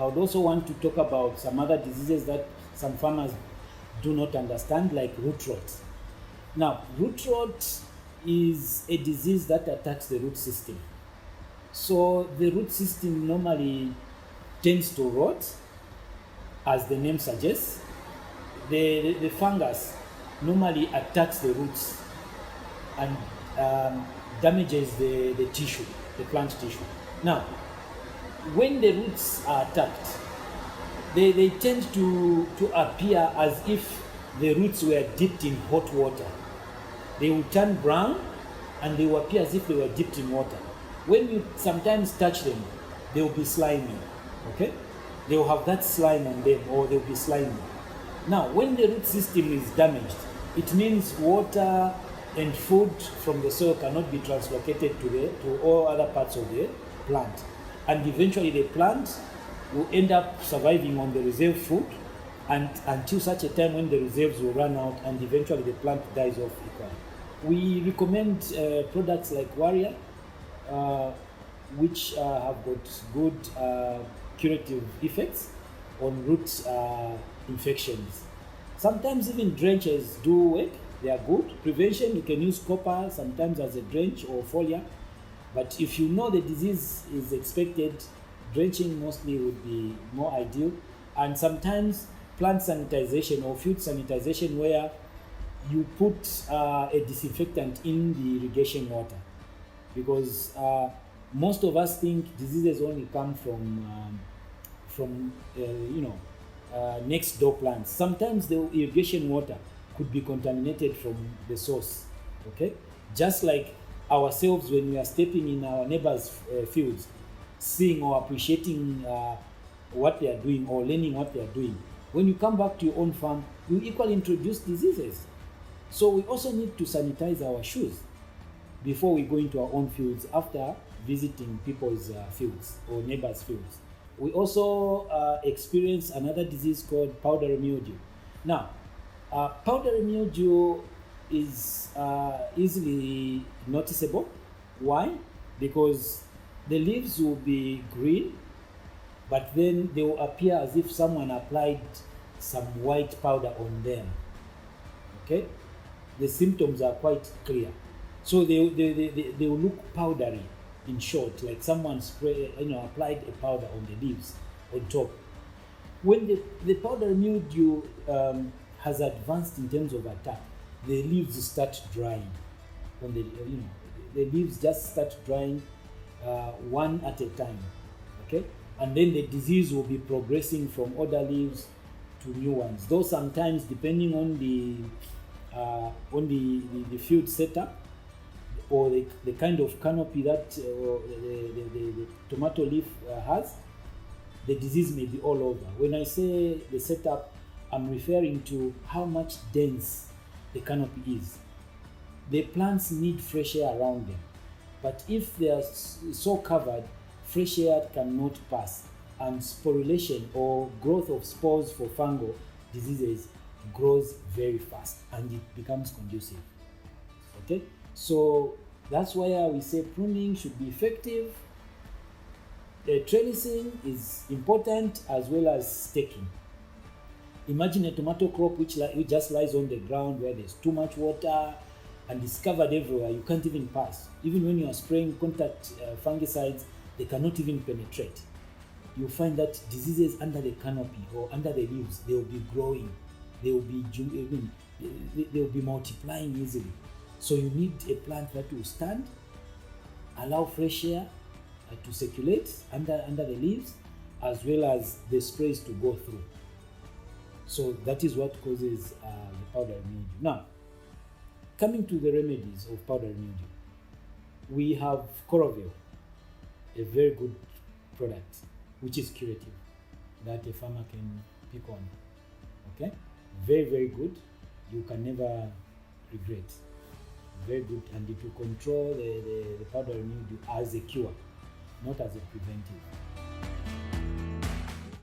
would also want to talk about some other diseases that some farmers do not understand, like root rot. Now, root rot is a disease that attacks the root system. So the root system normally tends to rot, as the name suggests. The fungus normally attacks the roots and damages the tissue, the plant tissue. Now, when the roots are attacked, they tend to appear as if the roots were dipped in hot water. They will turn brown and they will appear as if they were dipped in water. When you sometimes touch them, they will be slimy. Okay? They will have that slime on them, or they will be slimy. Now, when the root system is damaged, it means water and food from the soil cannot be translocated to all other parts of the plant. And eventually the plant will end up surviving on the reserve food, and until such a time when the reserves will run out, and eventually the plant dies off equally. We recommend products like Warrior, which have got good curative effects on root infections. Sometimes even drenches do work. They are good. Prevention, you can use copper sometimes as a drench or foliar. But if you know the disease is expected, drenching mostly would be more ideal. And sometimes plant sanitization or field sanitization, where you put a disinfectant in the irrigation water. Because most of us think diseases only come from next door plants. Sometimes the irrigation water could be contaminated from the source. Okay, just like ourselves when we are stepping in our neighbors' fields, seeing or appreciating what they are doing or learning what they are doing. When you come back to your own farm, you equally introduce diseases. So we also need to sanitize our shoes before we go into our own fields after visiting people's fields or neighbors' fields. We also experience another disease called powdery mildew. Now, powdery mildew is easily noticeable. Why? Because the leaves will be green, but then they will appear as if someone applied some white powder on them. Okay? The symptoms are quite clear. So they will look powdery, in short, like someone applied a powder on the leaves on top. When the powdery mildew has advanced in terms of attack, the leaves start drying. When the leaves just start drying one at a time. Okay, and then the disease will be progressing from older leaves to new ones. Though sometimes, depending on the field setup or the kind of canopy that the tomato leaf has, the disease may be all over. When I say the setup, I'm referring to how much dense the canopy is. The plants need fresh air around them, but if they are so covered, fresh air cannot pass, and sporulation or growth of spores for fungal diseases grows very fast and it becomes conducive. Okay, so that's why we say pruning should be effective. Trellising is important, as well as staking. Imagine a tomato crop which just lies on the ground where there's too much water and it's covered everywhere. You can't even pass. Even when you are spraying contact fungicides, they cannot even penetrate. You find that diseases under the canopy or under the leaves, they will be growing. They will be multiplying easily. So you need a plant that will stand, allow fresh air to circulate under the leaves, as well as the sprays to go through. So that is what causes the powdery mildew. Now, coming to the remedies of powdery mildew, we have Coroville, a very good product, which is curative, that a farmer can pick on. Okay? Very, very good. You can never regret. Very good, and it will control the powdery mildew as a cure, not as a preventive.